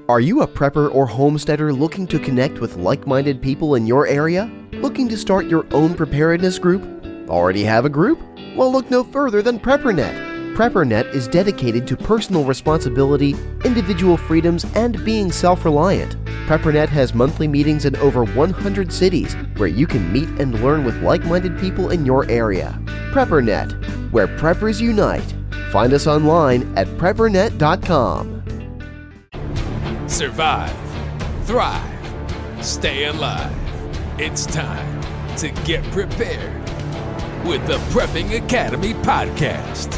Are you a prepper or homesteader looking to connect with like-minded people in your area? Looking to start your own preparedness group? Already have a group? Well, look no further than PrepperNet. PrepperNet is dedicated to personal responsibility, individual freedoms, and being self-reliant. PrepperNet has monthly meetings in over 100 cities where you can meet and learn with like-minded people in your area. PrepperNet, where preppers unite. Find us online at PrepperNet.com. Survive, thrive, stay alive. It's time to get prepared with the Prepping Academy podcast.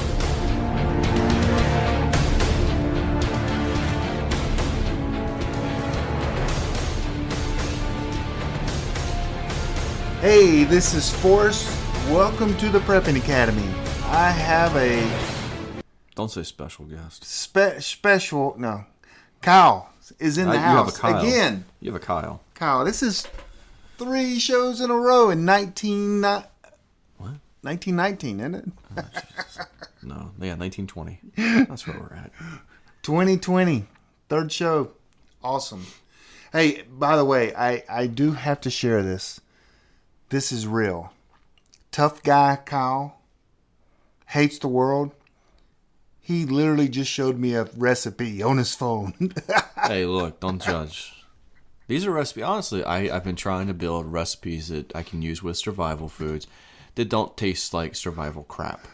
Hey, this is Forrest. Welcome to the Prepping Academy. I have a... Don't say special guest. No. Kyle is in the house. You have a Kyle. Again. You have a Kyle. Kyle, this is 3 shows in a row in 1919, isn't it? No, yeah, 1920. That's where we're at. 2020, 3rd show. Awesome. Hey, by the way, I do have to share this. This is real. Tough guy Kyle hates the world. He literally just showed me a recipe on his phone. Hey, look, don't judge. These are recipes. Honestly, I've been trying to build recipes that I can use with survival foods that don't taste like survival crap.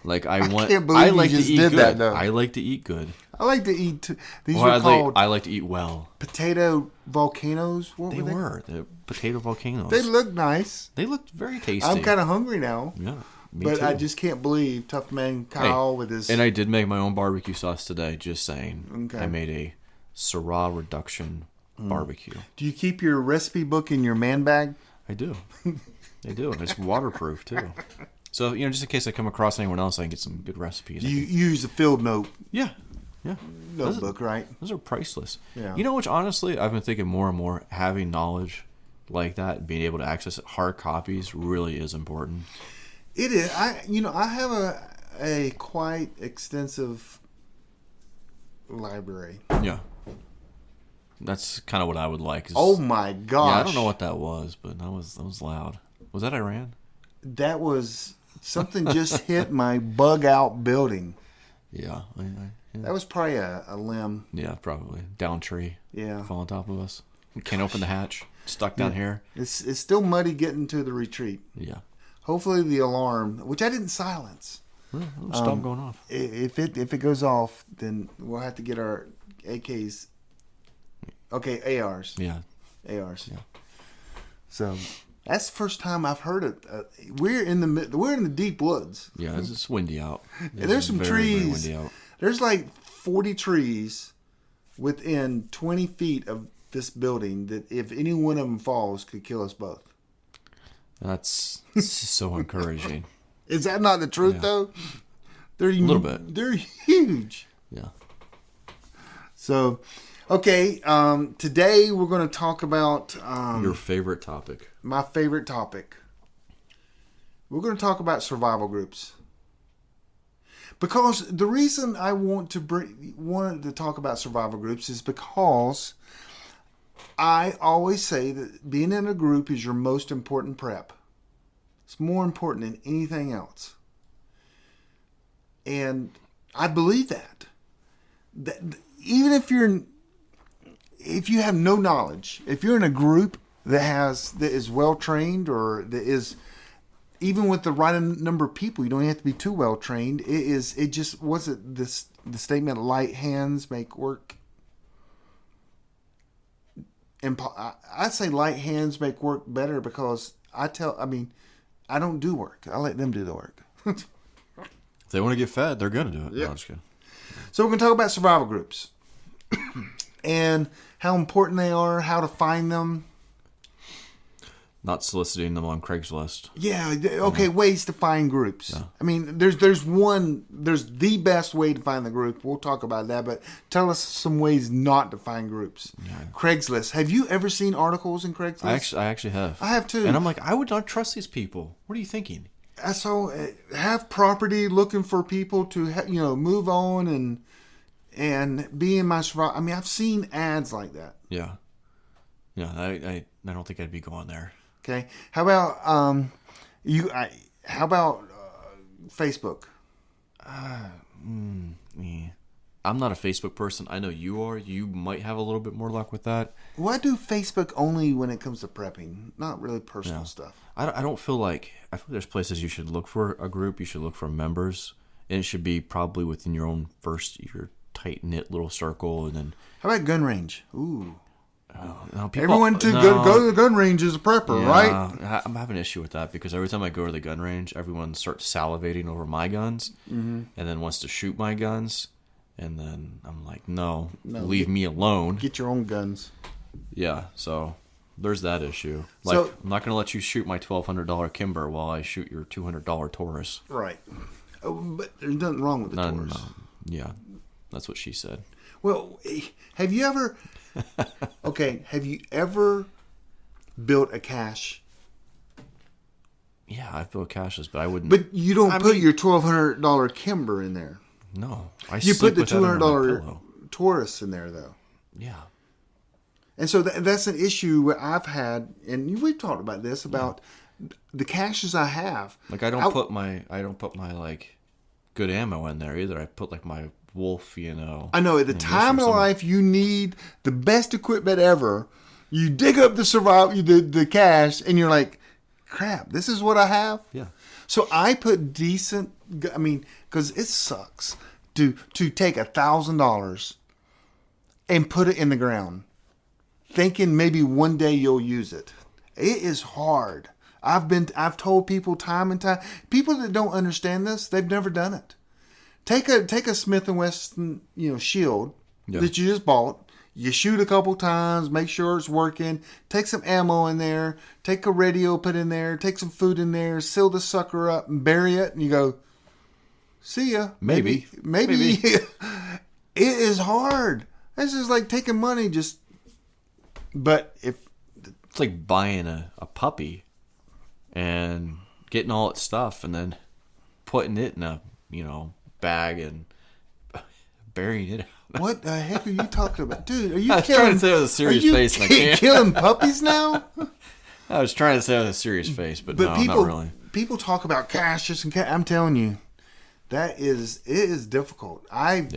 Like I can't believe you just did that, though. I like to eat good. I like to eat. These were called. I like to eat well. Potato volcanoes. What They were the potato volcanoes. They look nice. They looked very tasty. I'm kind of hungry now. Yeah. But too. I just can't believe Tough Man Kyle with his... And I did make my own barbecue sauce today, just saying. Okay. I made a Syrah reduction barbecue. Do you keep your recipe book in your man bag? I do. I do. And it's waterproof, too. So, just in case I come across anyone else, I can get some good recipes. You use a field note Yeah. notebook, right? Those are priceless. Yeah. You know, which honestly, I've been thinking more and more, having knowledge like that, being able to access hard copies really is important. It is. I have a quite extensive library. Yeah. That's kind of what I would like. Oh my gosh! Yeah, I don't know what that was, but that was loud. Was that Iran? That was something just hit my bug out building. Yeah. That was probably a limb. Yeah, probably down tree. Yeah, fall on top of us. We can't open the hatch. Stuck down here. It's still muddy getting to the retreat. Yeah. Hopefully the alarm, which I didn't silence. Well, it'll stop going off. If it goes off, then we'll have to get our AKs. Okay, ARs. Yeah. ARs. Yeah. So that's the first time I've heard it. We're in the deep woods. Yeah, it's windy out. There's some trees. Very windy out. There's like 40 trees within 20 feet of this building that if any one of them falls could kill us both. That's so encouraging. Is that not the truth, though? They're a little bit. They're huge. Yeah. So, okay. Today we're going to talk about your favorite topic. My favorite topic. We're going to talk about survival groups. Because the reason I wanted to talk about survival groups is because I always say that being in a group is your most important prep. It's more important than anything else. And I believe that even if you have no knowledge, if you're in a group that is well trained, or that is, even with the right number of people, you don't have to be too well trained. The statement, light hands make work. I say light hands make work better because I don't do work. I let them do the work. If they want to get fed, they're going to do it. Yeah. No, I'm just kidding. So we're going to talk about survival groups and how important they are, how to find them. Not soliciting them on Craigslist. Yeah. Okay. Ways to find groups. Yeah. I mean, there's the best way to find the group. We'll talk about that, but tell us some ways not to find groups. Yeah. Craigslist. Have you ever seen articles in Craigslist? I actually have. I have too. And I'm like, I would not trust these people. What are you thinking? I saw have property looking for people to move on, and and be in my survival. I mean, I've seen ads like that. Yeah. Yeah, I don't think I'd be going there. Okay. How about how about Facebook? I'm not a Facebook person. I know you are. You might have a little bit more luck with that. Well, I do Facebook only when it comes to prepping, not really personal stuff. I don't feel like there's places you should look for a group. You should look for members, and it should be probably within your own your tight knit little circle. And then how about gun range? Ooh. No, Everyone go to the gun range is a prepper, right? I'm having an issue with that because every time I go to the gun range, everyone starts salivating over my guns and then wants to shoot my guns. And then I'm like, no, leave me alone. Get your own guns. Yeah, so there's that issue. Like, I'm not going to let you shoot my $1,200 Kimber while I shoot your $200 Taurus. Right. But there's nothing wrong with the Taurus. No. Yeah, that's what she said. Well, have you ever built a cache? Yeah, I've built caches, but I wouldn't. But you don't put your $1,200 Kimber in there. No, you put the $200 Taurus in there, though. Yeah. And so that's an issue I've had, and we've talked about this about the caches I have. Like I don't put my like good ammo in there either. I put like my Wolf, I know at the time of life you need the best equipment ever. You dig up the cache, and you're like, crap, this is what I have. Yeah. So I put decent. I mean, because it sucks to take $1,000 and put it in the ground, thinking maybe one day you'll use it. It is hard. I've told people time and time. People that don't understand this, they've never done it. Take a Smith & Wesson, shield that you just bought. You shoot a couple times, make sure it's working. Take some ammo in there. Take a radio, put in there. Take some food in there. Seal the sucker up and bury it. And you go, see ya. Maybe. It is hard. This is like taking money But if it's like buying a puppy and getting all its stuff and then putting it in a bag and burying it. What the heck are you talking about, dude? Are you? I was trying to say it with a serious face. And I can't. Killing puppies now? I was trying to say it with a serious face, but no, not really. People talk about caches and I'm telling you, it is difficult. I've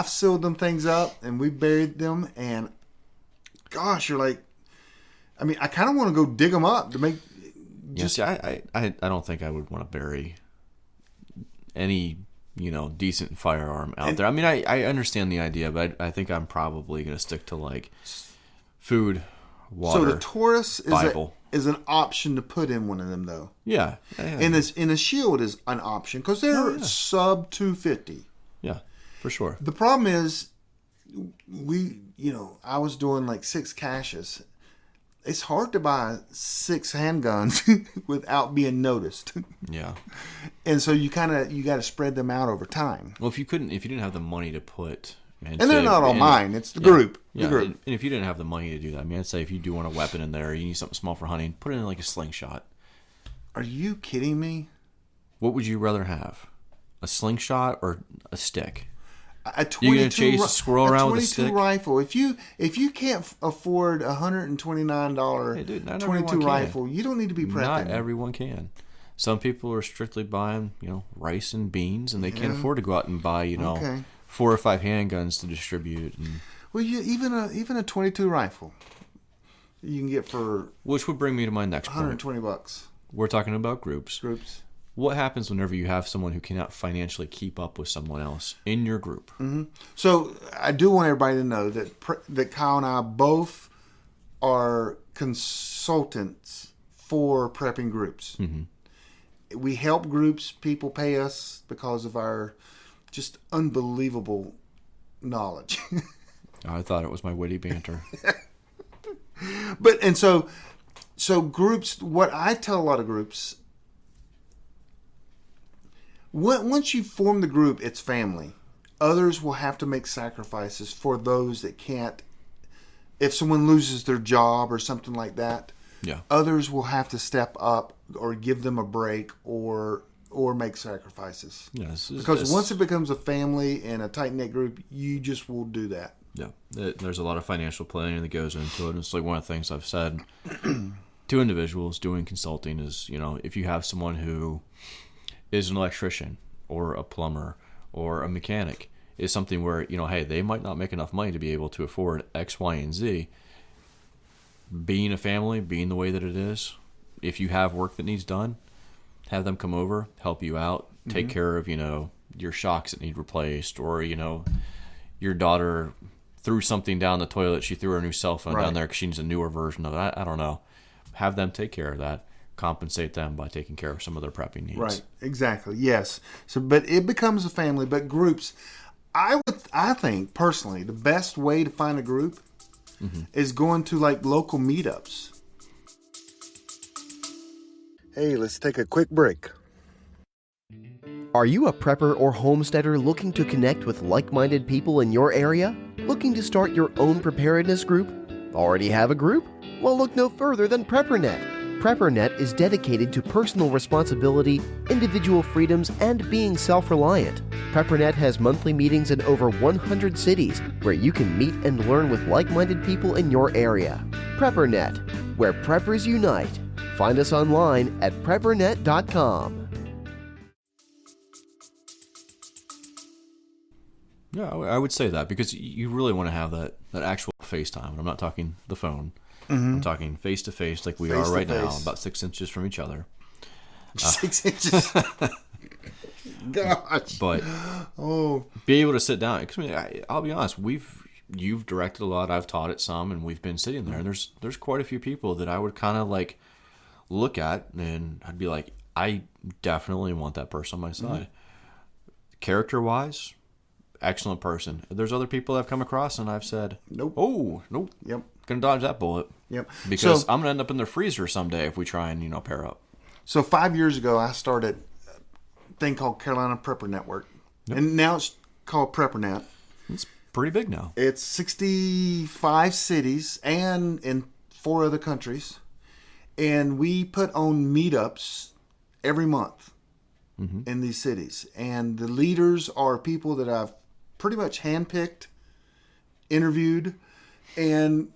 sealed them things up and we buried them, and gosh, you're like, I mean, I kind of want to go dig them up to make. I don't think I would want to bury any decent firearm out there. I mean, I understand the idea, but I think I'm probably going to stick to like food, water. So the Taurus is an option to put in one of them, though. Yeah. And the shield is an option because they're sub 250. Yeah, for sure. The problem is, I was doing like 6 caches. It's hard to buy 6 handguns without being noticed. Yeah. And so you got to spread them out over time. Well, if you didn't have the money to put, and they're not all mine, it's the group. Yeah. The group. And if you didn't have the money to do that, I mean, I'd say if you do want a weapon in there, you need something small for hunting, put it in like a slingshot. Are you kidding me? What would you rather have? A slingshot or a stick? A 22 you gonna chase a squirrel around with a stick? Rifle. If you can't afford $129 22 rifle, you don't need to be prepping. Not everyone can. Some people are strictly buying, rice and beans, and they can't afford to go out and buy, 4 or 5 handguns to distribute. And, well, even a 22 rifle, you can get for which would bring me to my next point. $120. We're talking about groups. Groups. What happens whenever you have someone who cannot financially keep up with someone else in your group? Mm-hmm. So I do want everybody to know that Kyle and I both are consultants for prepping groups. Mm-hmm. We help groups. People pay us because of our just unbelievable knowledge. I thought it was my witty banter. So groups, what I tell a lot of groups, once you form the group, it's family. Others will have to make sacrifices for those that can't. If someone loses their job or something like that, others will have to step up or give them a break or or make sacrifices. Yes, Because once it becomes a family and a tight-knit group, you just will do that. Yeah, there's a lot of financial planning that goes into it. And it's like one of the things I've said to individuals doing consulting is, if you have someone who is an electrician or a plumber or a mechanic, is something where, hey, they might not make enough money to be able to afford X, Y, and Z. Being a family, being the way that it is, if you have work that needs done, have them come over, help you out, take care of, your shocks that need replaced, or, your daughter threw something down the toilet. She threw her new cell phone down there because she needs a newer version of it. I don't know. Have them take care of that. Compensate them by taking care of some of their prepping needs. Right. Exactly. Yes. So, but it becomes a family. But groups, I think personally, the best way to find a group is going to like local meetups. Hey, let's take a quick break. Are you a prepper or homesteader looking to connect with like-minded people in your area? Looking to start your own preparedness group? Already have a group? Well, look no further than PrepperNet. PrepperNet is dedicated to personal responsibility, individual freedoms, and being self-reliant. PrepperNet has monthly meetings in over 100 cities where you can meet and learn with like-minded people in your area. PrepperNet, where preppers unite. Find us online at PrepperNet.com. Yeah, I would say that because you really want to have that actual FaceTime. And I'm not talking the phone. I'm talking face-to-face like we are right now, about 6 inches from each other. 6 inches. Gosh. But be able to sit down. Because I'll be honest, you've directed a lot, I've taught it some, and we've been sitting there. And there's quite a few people that I would kind of like look at, and I'd be like, I definitely want that person on my side. Character-wise, excellent person. There's other people I've come across, and I've said, Nope. Oh, nope. Yep. Gonna dodge that bullet. Yep. Because I'm gonna end up in their freezer someday if we try and pair up. So 5 years ago, I started a thing called Carolina Prepper Network, and now it's called PrepperNet. It's pretty big now. It's 65 cities and in 4 other countries, and we put on meetups every month in these cities. And the leaders are people that I've pretty much handpicked, interviewed, and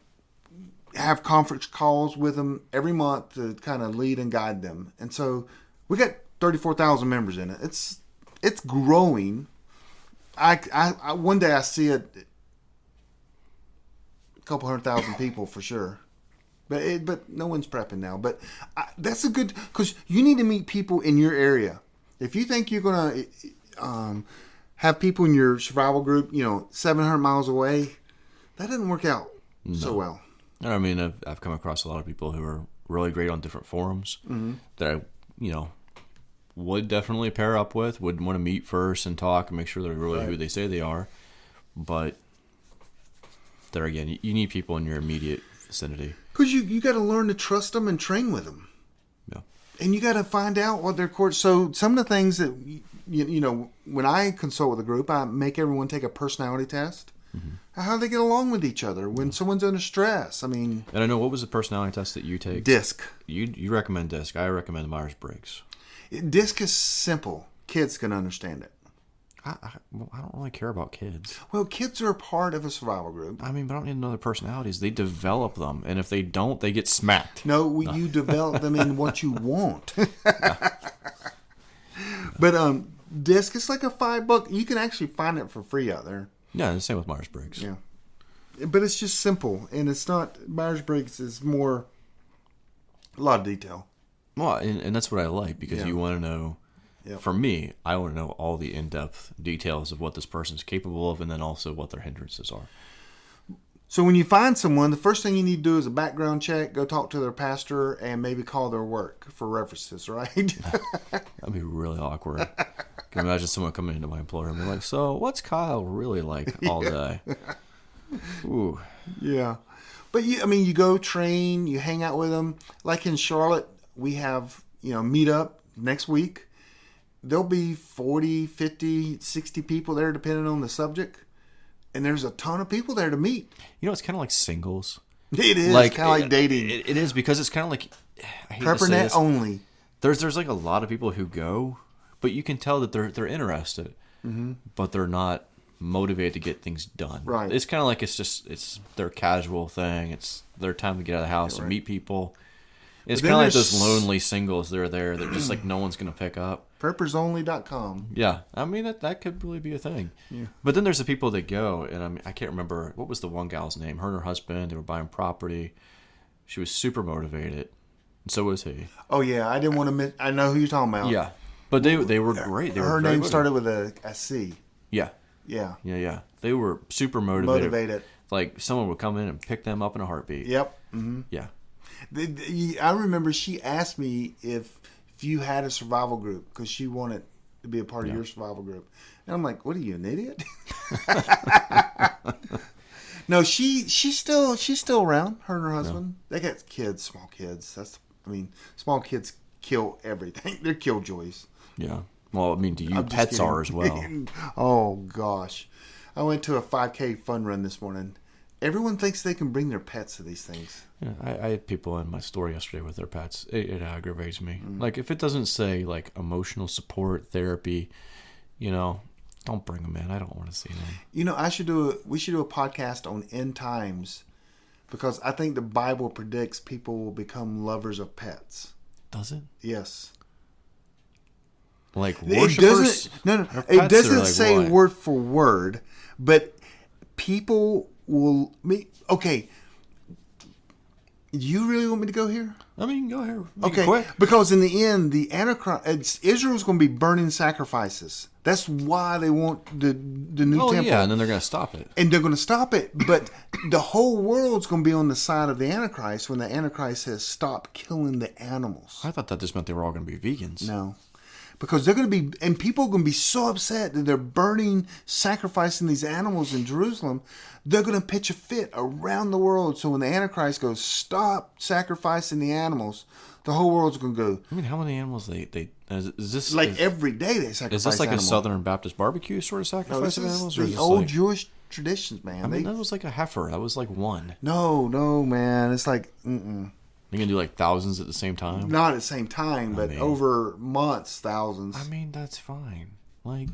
have conference calls with them every month to kind of lead and guide them. And so we got 34,000 members in it. It's growing. I one day I see it, a couple 100,000 people for sure. But no one's prepping now. But that's a good, because you need to meet people in your area. If you think you're gonna have people in your survival group, 700 miles away, that doesn't work out so well. I mean, I've come across a lot of people who are really great on different forums that I, would definitely pair up with, would want to meet first and talk and make sure they're really who they say they are. But there again, you need people in your immediate vicinity. Because you got to learn to trust them and train with them. Yeah. And you got to find out what their course. So some of the things that, when I consult with a group, I make everyone take a personality test. How do they get along with each other when someone's under stress? I mean, and I know, what was the personality test that you take? DISC. You recommend DISC. I recommend Myers-Briggs. DISC is simple. Kids can understand it. I don't really care about kids. Well, kids are a part of a survival group. I mean, but I don't need to know their personalities. They develop them, and if they don't, they get smacked. No, you develop them in what you want. But DISC is like a $5. You can actually find it for free out there. Yeah, the same with Myers-Briggs. Yeah. But it's just simple, and it's not, Myers-Briggs is more, a lot of detail. Well, and that's what I like, because you want to know, for me, I want to know all the in-depth details of what this person's capable of, and then also what their hindrances are. So when you find someone, the first thing you need to do is a background check, go talk to their pastor, and maybe call their work for references, right? That'd be really awkward. Can you imagine someone coming into my employer and be like, so what's Kyle really like all day? Ooh. Yeah. But you go train, you hang out with them. Like in Charlotte, we have, meet up next week. There'll be 40, 50, 60 people there depending on the subject. And there's a ton of people there to meet. It's kind of like singles. It is kind of like dating. It is, because it's kind of like, PrepperNet only. There's like a lot of people who go, but you can tell that they're interested, but they're not motivated to get things done. Right. It's kind of like it's their casual thing. It's their time to get out of the house and meet people. It's kind of like those lonely singles that are there that just like no one's going to pick up. PreppersOnly.com. Yeah, I mean that could really be a thing. Yeah. But then there's the people that go, and I can't remember what was the one gal's name. Her and her husband, they were buying property. She was super motivated, and so was he. Oh yeah, I didn't want to miss. I know who you're talking about. Yeah, but they were great. They were her name started with a C. Yeah. Yeah. Yeah. They were super motivated. Like someone would come in and pick them up in a heartbeat. Yep. Mm-hmm. Yeah. I remember she asked me if you had a survival group because she wanted to be a part of your survival group, and I'm like, "What are you, an idiot?" No, she's still around. Her and her husband. Yeah. They got kids, small kids. Small kids kill everything. They're killjoys. Yeah. Well, I mean, to you, pets are as well. Oh gosh, I went to a 5K fun run this morning. Everyone thinks they can bring their pets to these things. Yeah, I had people in my store yesterday with their pets. It aggravates me. Like, if it doesn't say, like, emotional support, therapy, don't bring them in. I don't want to see them. We should do a podcast on end times because I think the Bible predicts people will become lovers of pets. Does it? Yes. Like, worshipers? It doesn't like say what? word for word, but people will... Okay. You really want me to go here? I mean, go here. Okay, Quick. because in the end, the Antichrist, Israel's going to be burning sacrifices. That's why they want the new temple. Oh, yeah, and then they're going to stop it. And they're going to stop it. But the whole world's going to be on the side of the Antichrist when the Antichrist has stopped killing the animals. I thought that just meant they were all going to be vegans. No. Because they're going to be, and people are going to be so upset that they're burning, sacrificing these animals in Jerusalem, they're going to pitch a fit around the world. So when the Antichrist goes, stop sacrificing the animals, the whole world's going to go. I mean, how many animals is this? Every day they sacrifice. Is this like animals. a Southern Baptist barbecue sort of sacrifice of animals? The old Jewish traditions, man. I mean, that was like a heifer. That was like one. No, man. It's like, You're going to do like thousands at the same time? Not at the same time, but over months, thousands. I mean, that's fine. Like,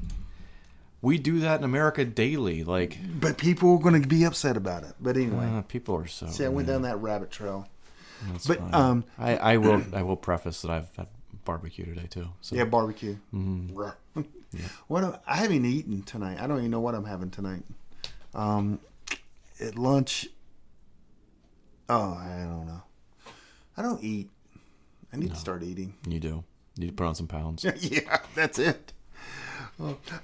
we do that in America daily. Like, but people are going to be upset about it. But anyway. People are so... See, I went down that rabbit trail. That's but fine. I will preface that I've had barbecue today, too. So. Yeah, barbecue. Mm-hmm. Yeah. I haven't eaten tonight. I don't even know what I'm having tonight. At lunch... Oh, I don't know. I don't eat. I need to start eating. You do. You need to put on some pounds. Yeah, that's it.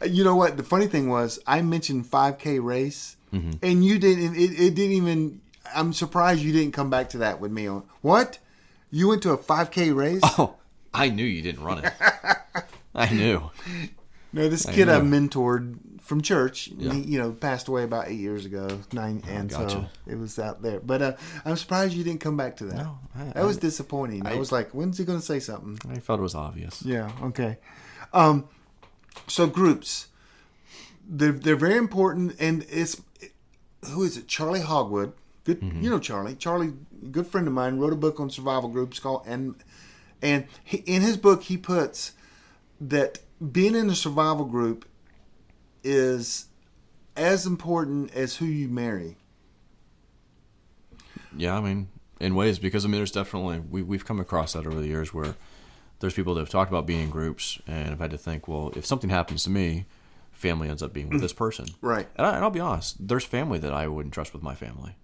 You know what? The funny thing was, I mentioned 5K race, and you didn't. It didn't even. I'm surprised you didn't come back to that with me. What? You went to a 5K race? Oh, I knew you didn't run it. I knew. No, this kid I mentored from church, he, passed away about 8 years ago. So it was out there. But I'm surprised you didn't come back to that. No, that was disappointing. I was like, when's he going to say something? I felt it was obvious. Yeah. Okay. So groups, they're very important, and who is it? Charlie Hogwood. Good, you know Charlie. Charlie, good friend of mine, wrote a book on survival groups called in his book he puts that being in a survival group is as important as who you marry. Yeah, I mean, in ways, because there's definitely we've come across that over the years where there's people that have talked about being in groups and have had to think, well, if something happens to me, family ends up being with this person. Right. And I'll be honest, there's family that I wouldn't trust with my family.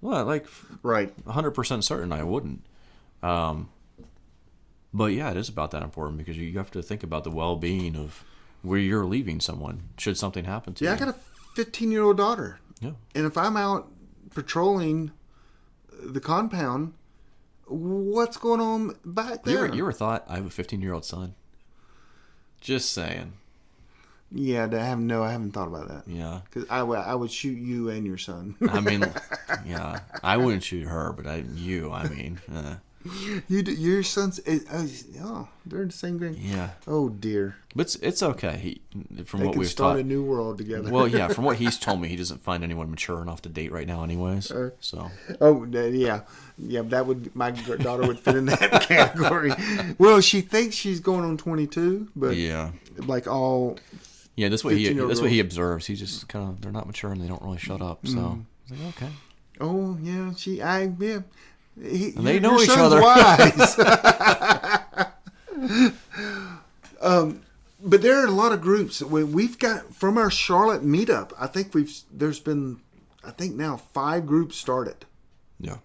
Well, like, right, 100% certain I wouldn't. But yeah, it is about that important because you have to think about the well-being of where you're leaving someone should something happen to you. Yeah, I got a 15-year-old daughter. Yeah. And if I'm out patrolling the compound, what's going on back there? You ever thought I have a 15-year-old son? Just saying. Yeah, I haven't thought about that. Yeah. Because I would shoot you and your son. I mean, yeah, I wouldn't shoot her, but Your son's. Oh, they're in the same grade. Yeah. Oh dear. But it's okay. From They what can we've start taught. a new world together. Well, yeah. From what he's told me, he doesn't find anyone mature enough to date right now, anyways. So. Oh yeah. That would my daughter would fit in that category. Well, she thinks she's going on 22, but Yeah. like all. Yeah, that's what he 15-year-old observes. He just kind of they're not mature and they don't really shut up. So I was like, okay. Oh yeah, They know your each son's other. Wise. But there are a lot of groups. We've got from our Charlotte meetup. I think there's been now 5 groups started. Yeah.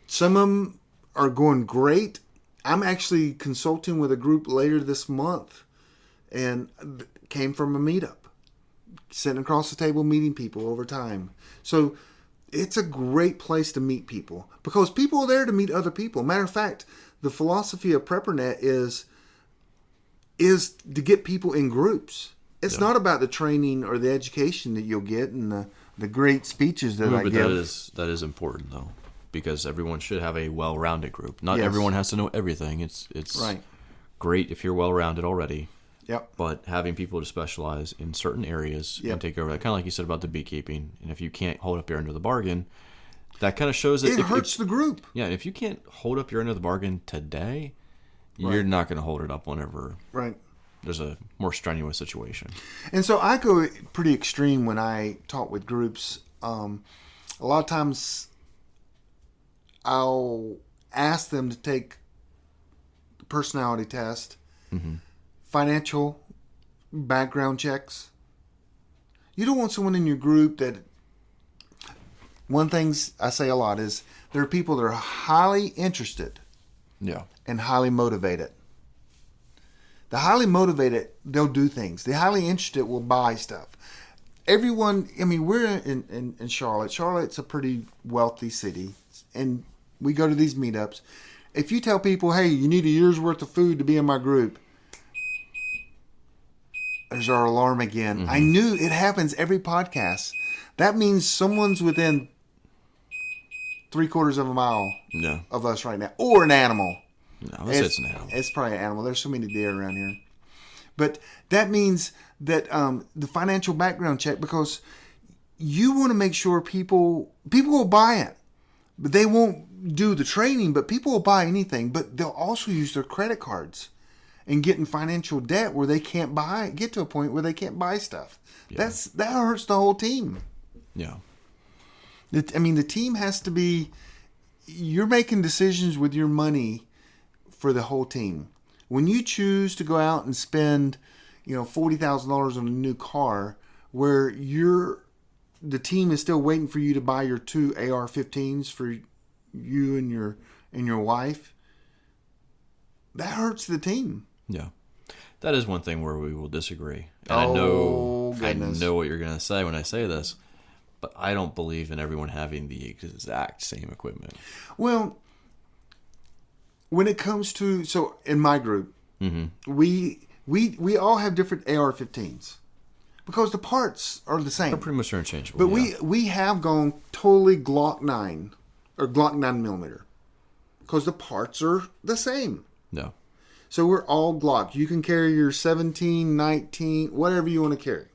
Some of them are going great. I'm actually consulting with a group later this month, and came from a meetup, sitting across the table, meeting people over time. So it's a great place to meet people because people are there to meet other people. Matter of fact, the philosophy of PrepperNet is to get people in groups. It's not about the training or the education that you'll get and the great speeches that I give. That is important though, because everyone should have a well-rounded group. Not Yes. everyone has to know everything. It's Right. great if you're well-rounded already. Yep. But having people to specialize in certain areas Yep. and take over that, kind of like you said about the beekeeping. And if you can't hold up your end of the bargain, that kind of shows that It hurts the group. Yeah, if you can't hold up your end of the bargain today, you're not going to hold it up whenever Right. there's a more strenuous situation. And so I go pretty extreme when I talk with groups. A lot of times I'll ask them to take the personality test, financial background checks. You don't want someone in your group that... One thing I say a lot is there are people that are highly interested Yeah. and highly motivated. The highly motivated, they'll do things. The highly interested will buy stuff. Everyone, I mean, we're in Charlotte. Charlotte's a pretty wealthy city, and we go to these meetups. If you tell people, hey, you need a year's worth of food to be in my group, there's our alarm again. I knew it happens every podcast. That means someone's within 3/4 of a mile Yeah. of us right now, or an animal. No, let's say it's an animal. It's probably an animal. There's so many deer around here. But that means that the financial background check, because you want to make sure people will buy it. But they won't do the training, but people will buy anything. But they'll also use their credit cards and get in financial debt where they can't get to a point where they can't buy stuff. Yeah. That hurts the whole team. Yeah. I mean, the team has to be... You're making decisions with your money for the whole team. When you choose to go out and spend, $40,000 on a new car, where the team is still waiting for you to buy your 2 AR-15s for you and your wife, that hurts the team. Yeah. That is one thing where we will disagree. And Oh, I goodness. know what you're going to say when I say this, but I don't believe in everyone having the exact same equipment. Well, when it comes to... So, in my group, we all have different AR-15s because the parts are the same. They're pretty much interchangeable. But yeah. we have gone totally Glock 9 or Glock 9mm because the parts are the same. No. So we're all Glock. You can carry your 17, 19, whatever you want to carry.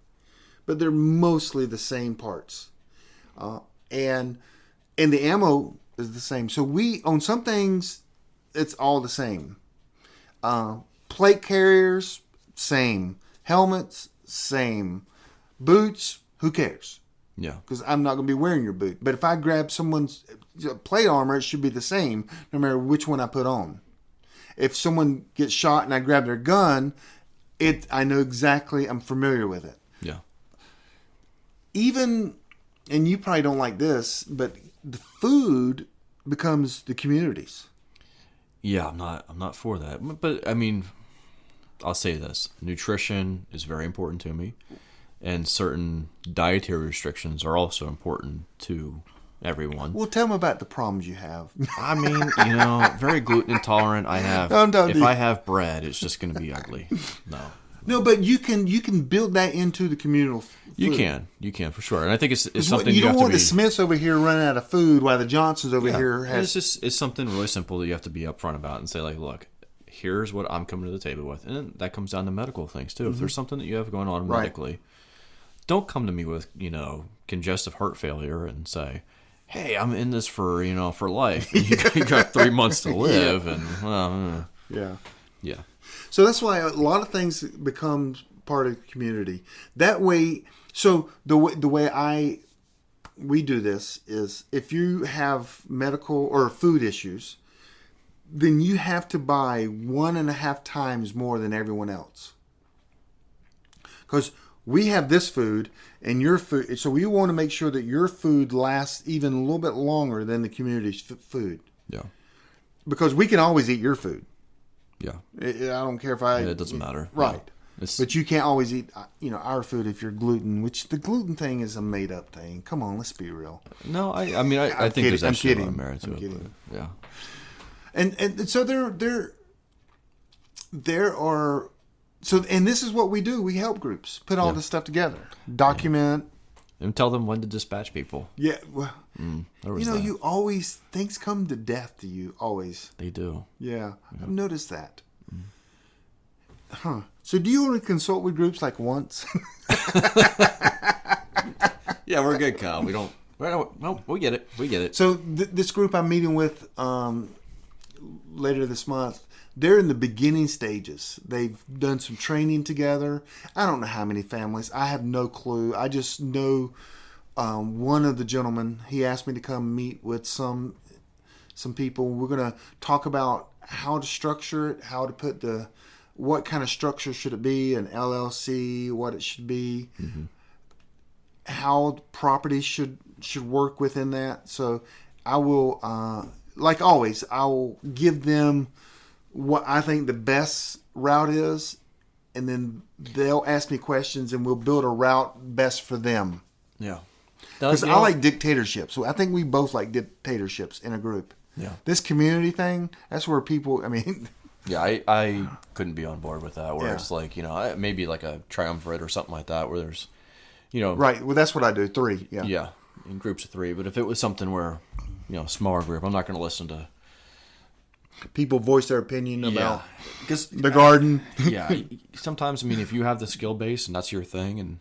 But they're mostly the same parts. And the ammo is the same. So on some things, it's all the same. Plate carriers, same. Helmets, same. Boots, who cares? Yeah. Because I'm not going to be wearing your boot. But if I grab someone's plate armor, it should be the same no matter which one I put on. If someone gets shot and I grab their gun, I know exactly, I'm familiar with it. Yeah. Even, and you probably don't like this, but the food becomes the community's. Yeah, I'm not for that. But I mean, I'll say this. Nutrition is very important to me, and certain dietary restrictions are also important to everyone. Well, tell them about the problems you have. I mean, very gluten intolerant. I have. Don't If do- I have bread, it's just going to be ugly. No. No, but you can build that into the communal food. You can for sure, and I think it's something you you don't have to want be. the Smiths over here running out of food while the Johnsons over here And it's something really simple that you have to be upfront about and say like, look, here's what I'm coming to the table with, and then that comes down to medical things too. If there's something that you have going on medically, don't come to me with congestive heart failure and say, hey, I'm in this for life. And you got 3 months to live, and yeah. So that's why a lot of things become part of the community. That way, so the way we do this is if you have medical or food issues, then you have to buy 1.5 times more than everyone else. Because we have this food and your food, so we want to make sure that your food lasts even a little bit longer than the community's food. Yeah. Because we can always eat your food. Yeah. I don't care if it doesn't matter. Right. Yeah. But you can't always eat, our food if you're gluten, which the gluten thing is a made up thing. Come on, let's be real. No, I mean, I think there's actually a lot of merit to it. But, yeah. And so there are, and this is what we do. We help groups put all this stuff together, document. And tell them when to dispatch people. Yeah. Well, that. you always, things come to death to you, always. They do. Yeah. I've noticed that. Huh. So do you only consult with groups like once? Yeah, we're good, Kyle. We don't. No, we get it. We get it. So this group I'm meeting with later this month, they're in the beginning stages. They've done some training together. I don't know how many families. I have no clue. I just know one of the gentlemen, he asked me to come meet with some people. We're going to talk about how to structure it, how to put what kind of structure should it be, an LLC, what it should be, how property should work within that. So I will, like always, I will give them what I think the best route is, and then they'll ask me questions, and we'll build a route best for them. Yeah. Because I like dictatorships. So I think we both like dictatorships in a group. Yeah. This community thing, that's where people, I mean... Yeah, I couldn't be on board with that, where it's like, maybe like a triumvirate or something like that, where there's, Right, well, that's what I do, 3, yeah. Yeah, in groups of 3. But if it was something where, smaller group, I'm not going to listen to... People voice their opinion about because the garden. Yeah, sometimes, if you have the skill base and that's your thing, and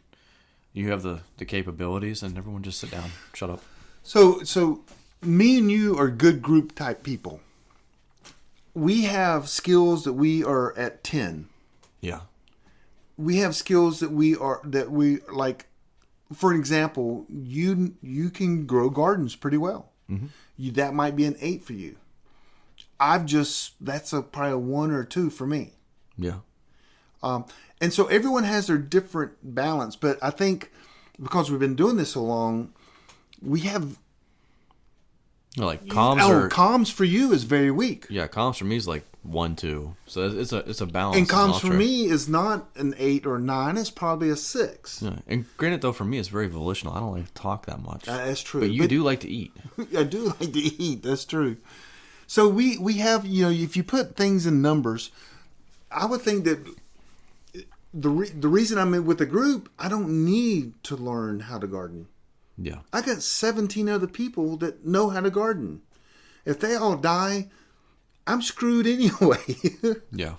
you have the capabilities, then everyone just sit down, shut up. So me and you are good group type people. We have skills that we are at 10. Yeah. We have skills that we like. For example, you can grow gardens pretty well. Mm-hmm. That might be an 8 for you. That's probably a 1 or 2 for me. Yeah. And so everyone has their different balance, but I think because we've been doing this so long, we have. Like comms comms for you is very weak. Yeah, comms for me is like 1, 2. So it's a balance. And comms for me is not an 8 or 9. It's probably a 6. Yeah. And granted, though, for me, it's very volitional. I don't like to talk that much. That's true. But you do like to eat. I do like to eat. That's true. So we have, if you put things in numbers, I would think that the reason I'm in with the group, I don't need to learn how to garden. Yeah. I got 17 other people that know how to garden. If they all die, I'm screwed anyway. Yeah.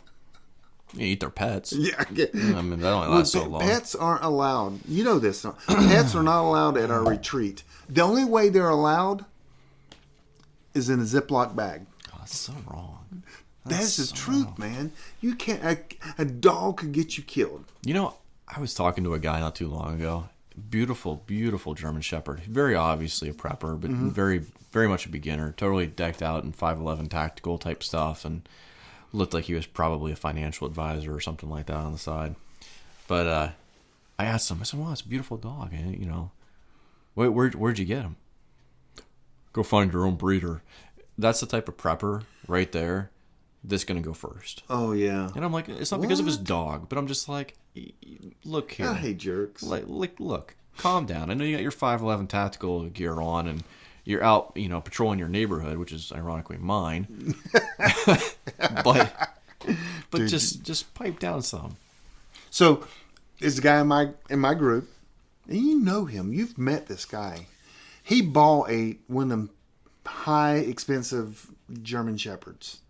You eat their pets. Yeah. That only lasts so long. Pets aren't allowed. You know this. Pets are not allowed at our retreat. The only way they're allowed is in a Ziploc bag. Oh, that's so wrong. That's the truth, man. You can't. A dog could get you killed. I was talking to a guy not too long ago. Beautiful, beautiful German Shepherd. Very obviously a prepper, but very, very much a beginner. Totally decked out in 5'11" tactical type stuff, and looked like he was probably a financial advisor or something like that on the side. But I asked him. I said, "Wow, it's a beautiful dog. Where'd you get him?" Go find your own breeder. That's the type of prepper right there that's going to go first. Oh, yeah. And I'm like, it's not because of his dog, but I'm just like, look here. I hate jerks. Look, calm down. I know you got your 5'11" tactical gear on, and you're out, patrolling your neighborhood, which is ironically mine. but Dude, just pipe down some. So there's a guy in my group, and you know him. You've met this guy. He bought one of them high expensive German Shepherds,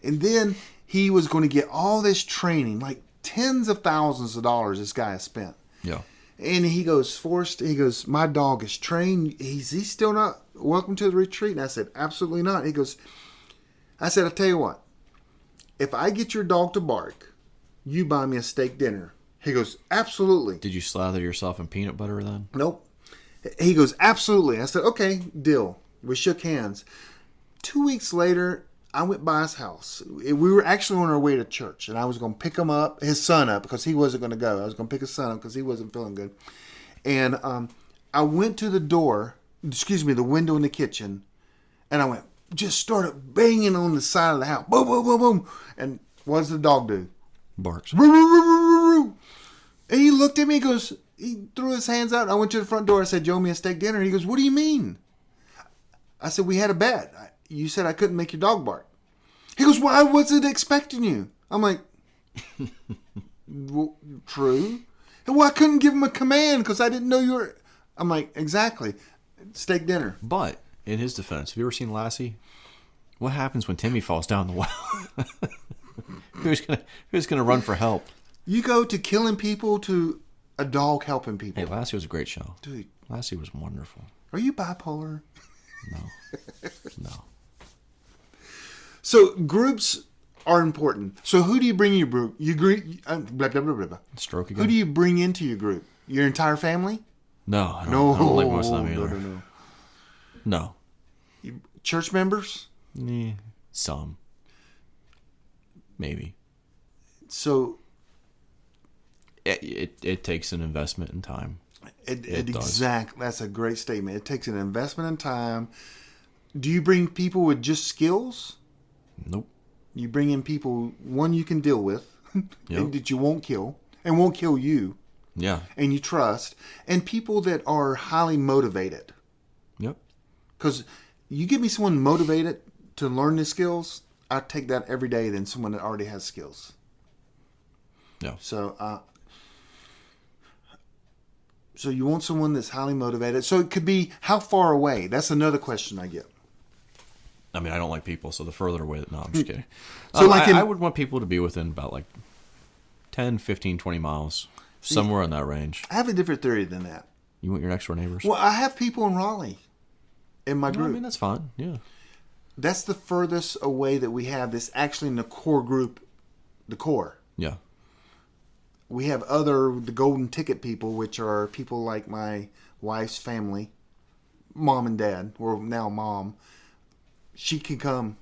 and then he was going to get all this training, like tens of thousands of dollars. This guy has spent. Yeah. And he goes, Forrest, he goes, my dog is trained. He's still not welcome to the retreat. And I said, absolutely not. He goes, I said, I'll tell you what. If I get your dog to bark, you buy me a steak dinner. He goes, absolutely. Did you slather yourself in peanut butter then? Nope. He goes, absolutely. I said, okay, deal. We shook hands. 2 weeks later, I went by his house. We were actually on our way to church, and I was going to pick his son up, because he wasn't going to go. I was going to pick his son up because he wasn't feeling good. And I went to the window in the kitchen, and I just started banging on the side of the house. Boom, boom, boom, boom. And what does the dog do? Barks. Roo, roo, roo, roo, roo. And he looked at me, he threw his hands out. I went to the front door. I said, "You owe me a steak dinner." He goes, "What do you mean?" I said, "We had a bet. You said I couldn't make your dog bark." He goes, "Well, I wasn't expecting you." I'm like, well, true. And well, I couldn't give him a command because I didn't know you were. I'm like, exactly. Steak dinner. But in his defense, have you ever seen Lassie? What happens when Timmy falls down the well? Who's gonna run for help? You go to killing people to a dog helping people. Hey, Lassie was a great show. Dude, Lassie was wonderful. are you bipolar? No. So groups are important. So who do you bring in your group? Blah, blah, blah, blah. Stroke again. Who do you bring into your group? Your entire family? No, I don't like most of them either. No. Church members? Some. Maybe. So it takes an investment in time. It exactly. That's a great statement. It takes an investment in time. Do you bring people with just skills? Nope. You bring in people, one you can deal with, Yep. and that you won't kill, and won't kill you, Yeah. and you trust, and people that are highly motivated. Yep. Because you give me someone motivated to learn the skills, I take that every day than someone that already has skills. Yeah. So you want someone that's highly motivated. So it could be how far away. That's another question I get. I mean, I don't like people, so the further away... No, I'm just kidding. So I would want people to be within about 10, 15, 20 miles. Somewhere in that range. I have a different theory than that. You want your next door neighbors? Well, I have people in Raleigh in my group. I mean, that's fine. Yeah. That's the furthest away that we have that's actually in the core group, the core. Yeah. We have the golden ticket people, which are people like my wife's family, mom and dad, or now mom. She can come.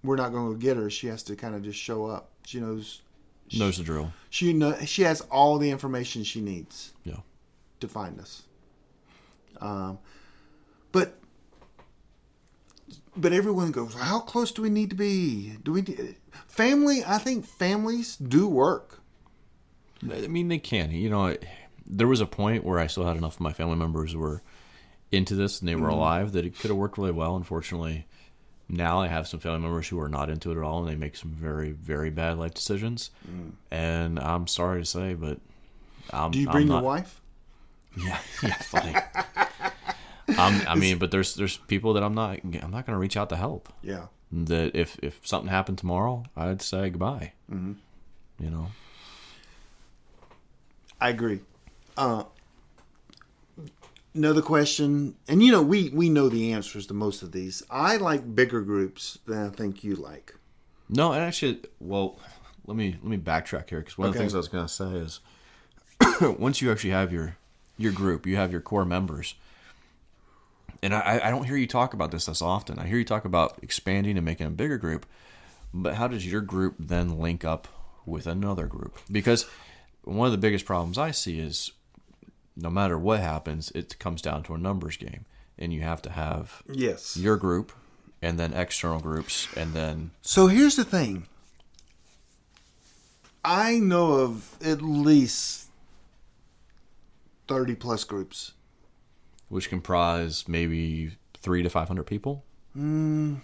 We're not going to get her. She has to kind of just show up. She knows the drill. She has all the information she needs. Yeah. To find us. But everyone goes, how close do we need to be? Family? I think families do work. I mean, they can. There was a point where I still had enough of my family members who were into this and they were alive that it could have worked really well. Unfortunately, now I have some family members who are not into it at all and they make some very, very bad life decisions. And I'm sorry to say, but do you bring your wife? Yeah, funny. But there's people that I'm not going to reach out to help. Yeah. That if something happened tomorrow, I'd say goodbye. Mm-hmm. I agree. Another question, and we know the answers to most of these. I like bigger groups than I think you like. No, and actually, well, let me backtrack here because one of the things I was going to say is once you actually have your group, you have your core members. And I don't hear you talk about this as often. I hear you talk about expanding and making a bigger group, but how does your group then link up with another group? Because one of the biggest problems I see is no matter what happens, it comes down to a numbers game. And you have to have your group and then external groups and then... So here's the thing. I know of at least 30 plus groups. Which comprise maybe 300 to 500 people? No,